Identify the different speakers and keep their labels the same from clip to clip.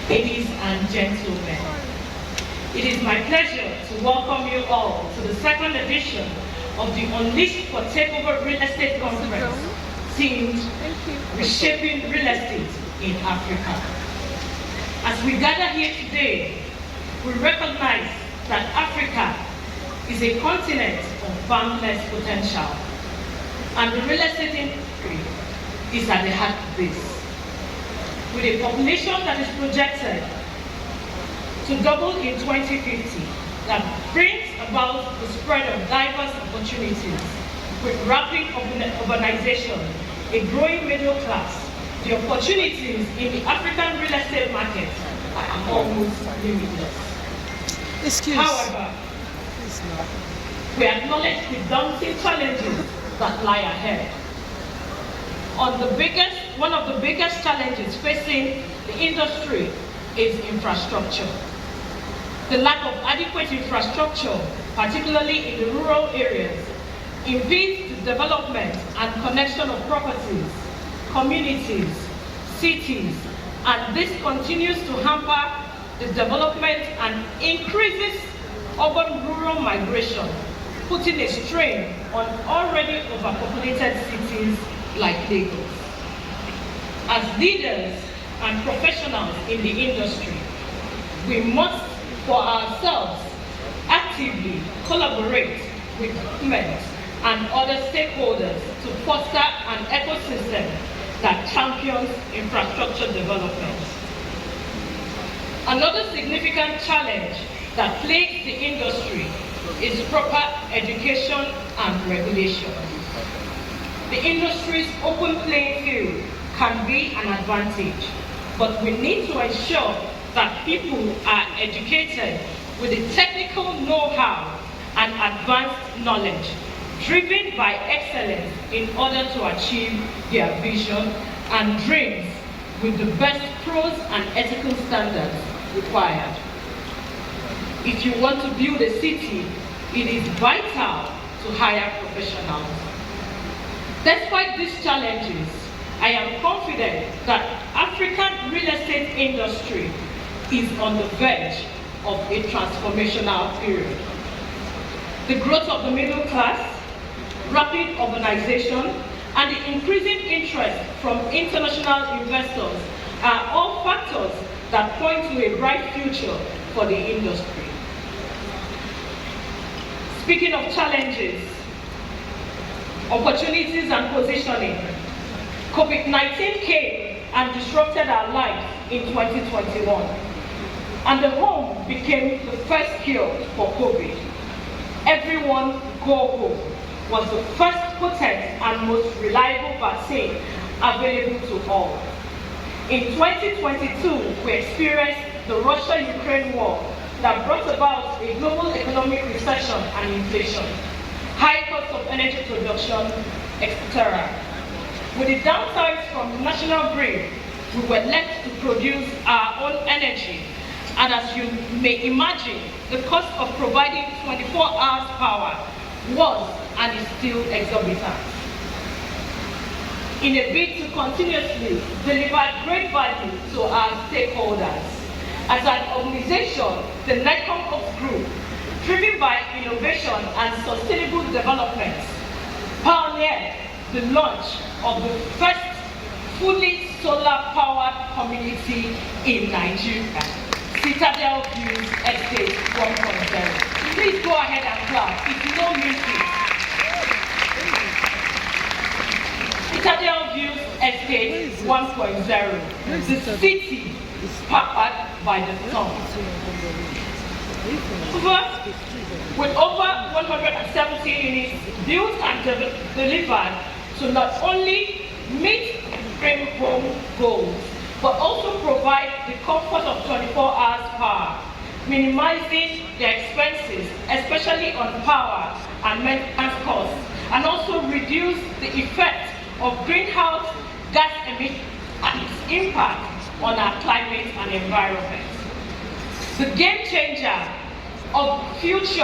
Speaker 1: Ladies and gentlemen, it is my pleasure to welcome you all to the second edition of the Unleashed for Takeover Real Estate Conference, themed Reshaping Real Estate in Africa. As we gather here today, we recognize that Africa is a continent of boundless potential, and the real estate industry is at the heart of this. With a population that is projected to double in 2050, that brings about the spread of diverse opportunities, with rapid urbanization, a growing middle class, the opportunities in the African real estate market are almost limitless. However, we acknowledge the daunting challenges that lie ahead. One of the biggest challenges facing the industry is infrastructure. The lack of adequate infrastructure, particularly in the rural areas, impedes the development and connection of properties, communities, cities, and this continues to hamper the development and increases urban-rural migration, putting a strain on already overpopulated cities like Lagos. As leaders and professionals in the industry, we must, for ourselves, actively collaborate with government and other stakeholders to foster an ecosystem that champions infrastructure development. Another significant challenge that plagues the industry is proper education and regulation. The industry's open playing field can be an advantage, but we need to ensure that people are educated with the technical know-how and advanced knowledge, driven by excellence in order to achieve their vision and dreams with the best pros and ethical standards required. If you want to build a city, it is vital to hire professionals. Despite these challenges, I am confident that African real estate industry is on the verge of a transformational period. The growth of the middle class, rapid urbanization, and the increasing interest from international investors are all factors that point to a bright future for the industry. Speaking of challenges, opportunities and positioning, COVID-19 came and disrupted our lives in 2021, and the home became the first cure for COVID. Everyone Go Home was the first potent and most reliable vaccine available to all. In 2022, we experienced the Russia-Ukraine war that brought about a global economic recession and inflation, high cost of energy production, etc. With the downsides from the national grid, we were left to produce our own energy. And as you may imagine, the cost of providing 24 hours power was and is still exorbitant. In a bid to continuously deliver great value to our stakeholders, as an organization, the NECOM Ops Group, driven by innovation and sustainable development, pioneered the launch of the first fully solar-powered community in Nigeria, Citadel Views Estate 1.0. Please go ahead and clap if you know music. Citadel Views Estate 1.0. The city is powered by the sun. With over 170 units built and delivered to not only meet frame home goals, but also provide the comfort of 24 hours power, minimizing their expenses, especially on power and maintenance costs, and also reduce the effect of greenhouse gas emissions and its impact on our climate and environment. The game changer of future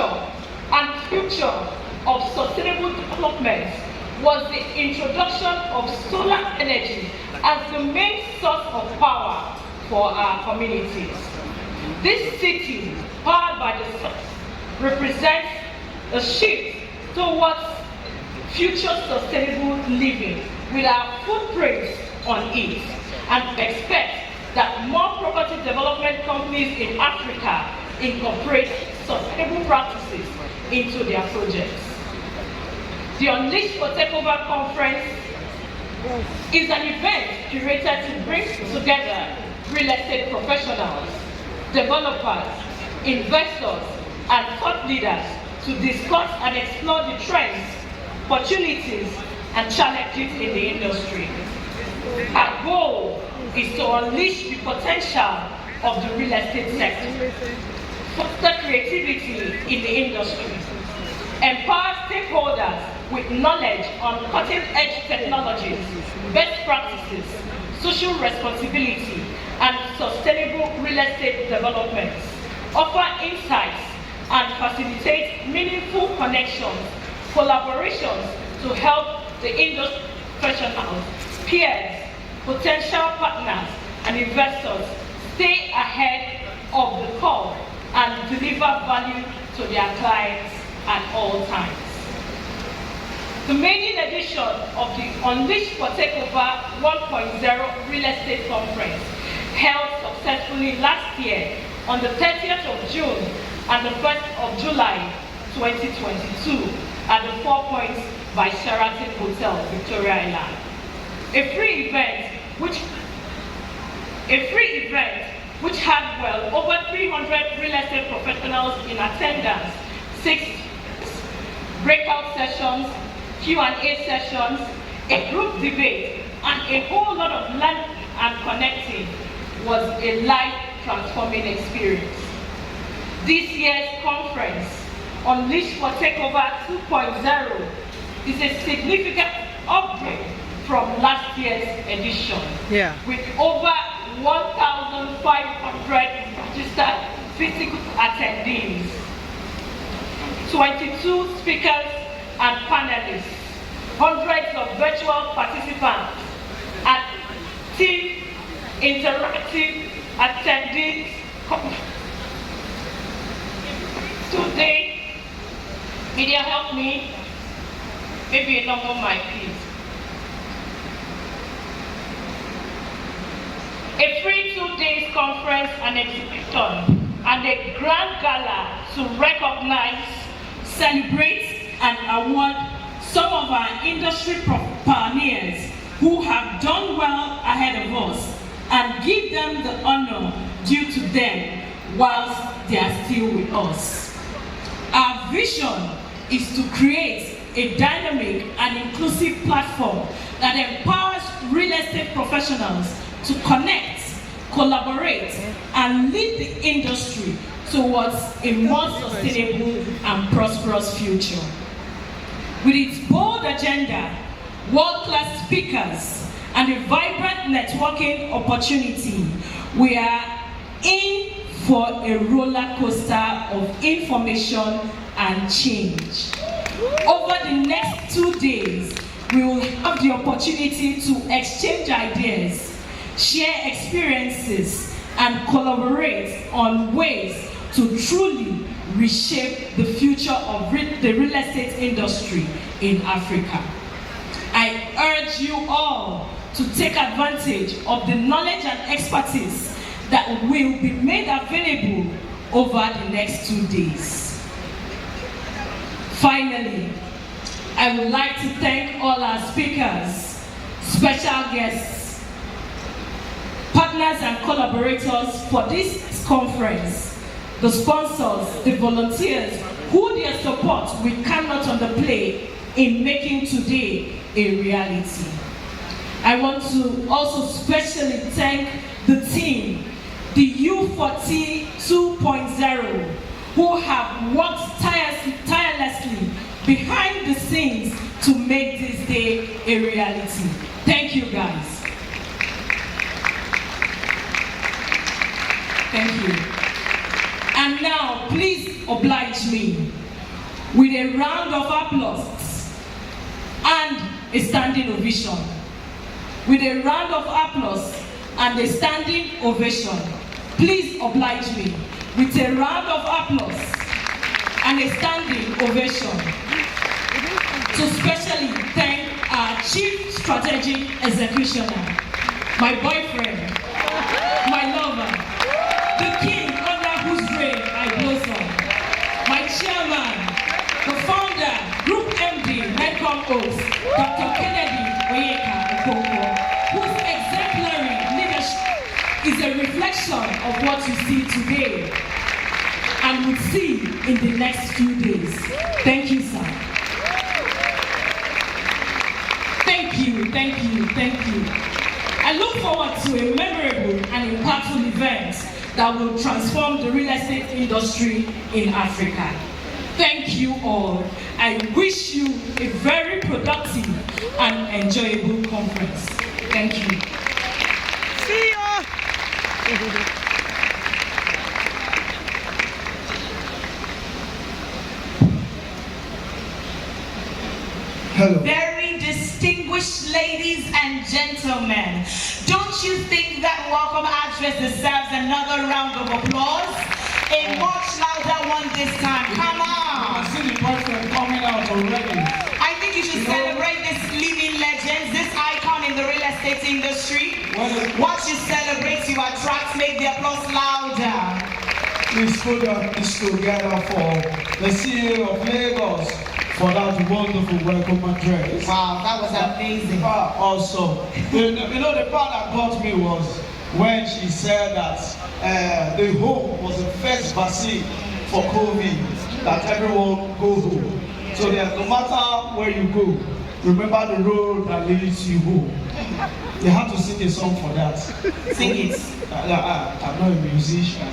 Speaker 1: of sustainable development was the introduction of solar energy as the main source of power for our communities. This city, powered by the sun, represents a shift towards future sustainable living with our footprints on it, and expect that more property development companies in Africa incorporate sustainable practices into their projects. The Unleash for Takeover Conference is an event curated to bring together real estate professionals, developers, investors, and thought leaders to discuss and explore the trends, opportunities, and challenges in the industry. Our goal is to unleash the potential of the real estate sector, foster creativity in the industry, empower stakeholders with knowledge on cutting-edge technologies, best practices, social responsibility, and sustainable real estate developments, offer insights, and facilitate meaningful connections, collaborations to help the industry professionals, peers, potential partners, and investors stay ahead of the curve and deliver value to their clients at all times. The maiden edition of the Unleash for Takeover 1.0 Real Estate Conference held successfully last year on the 30th of June and the 1st of July 2022 at the 4 Points by Sheraton Hotel, Victoria Island. A free event which had well over 300 real estate professionals in attendance, 6 breakout sessions, Q&A sessions, a group debate, and a whole lot of learning and connecting was a life-transforming experience. This year's conference, Unleash for Takeover 2.0, is a significant upgrade from last year's edition, with over 1,500 registered physical attendees, 22 speakers and panelists, hundreds of virtual participants, active interactive attendees. Today, media help me, maybe a number mic, please. A free 2 days conference and exhibition and a grand gala to recognize, celebrate, and award some of our industry pioneers who have done well ahead of us and give them the honor due to them whilst they are still with us. Our vision is to create a dynamic and inclusive platform that empowers real estate professionals to connect, collaborate, and lead the industry towards a more sustainable and prosperous future. With its bold agenda, world-class speakers, and a vibrant networking opportunity, we are in for a roller coaster of information and change. Over the next 2 days, we will have the opportunity to exchange ideas, share experiences, and collaborate on ways to truly reshape the future of the real estate industry in Africa. I urge you all to take advantage of the knowledge and expertise that will be made available over the next 2 days. Finally, I would like to thank all our speakers, special guests, partners and collaborators for this conference, the sponsors, the volunteers, who their support we cannot underplay in making today a reality. I want to also specially thank the team, the U40 2.0, who have worked tirelessly behind the scenes to make this day a reality. Thank you, guys. Thank you. And now, please oblige me with a round of applause and a standing ovation. With a round of applause and a standing ovation. Please oblige me with a round of applause and a standing ovation to specially thank our Chief Strategic Executioner, my boyfriend, my lover, the king under whose reign I blossom, my chairman, the founder, Group MD, Medcom Oaks, Dr. Okonkwo, whose exemplary leadership is a reflection of what you see today and would see in the next few days. Thank you, sir. Thank you, thank you, thank you. I look forward to a memorable and impactful event that will transform the real estate industry in Africa. Thank you all. I wish you a very productive and enjoyable conference. Thank you.
Speaker 2: See ya!
Speaker 3: Hello.
Speaker 4: Very distinguished ladies and gentlemen, don't you think that welcome address deserves another round of applause? A much louder one this time. Come on!
Speaker 3: I see the boyfriend coming out already.
Speaker 4: I think you should celebrate this living legend, this icon in the real estate industry. What you celebrate, you attract, make the applause louder.
Speaker 3: Please put this together for the CEO of Lagos for that wonderful welcome address.
Speaker 4: Wow, that was amazing.
Speaker 3: Also, you know the part that got me was when she said that the home was the first vaccine for COVID, that everyone go home. So that no matter where you go, remember the road that leads you home. They have to sing a song for that.
Speaker 4: Sing it.
Speaker 3: I'm not a musician.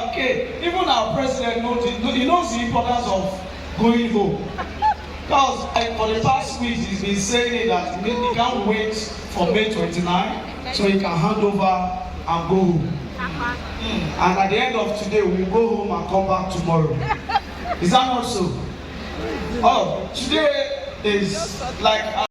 Speaker 3: Okay, even our president knows the importance of going home. Because for the past week, he's been saying that he can't wait for May 29, so he can hand over and go home. And at the end of today, we'll go home and come back tomorrow. Is that not so? Oh, today is like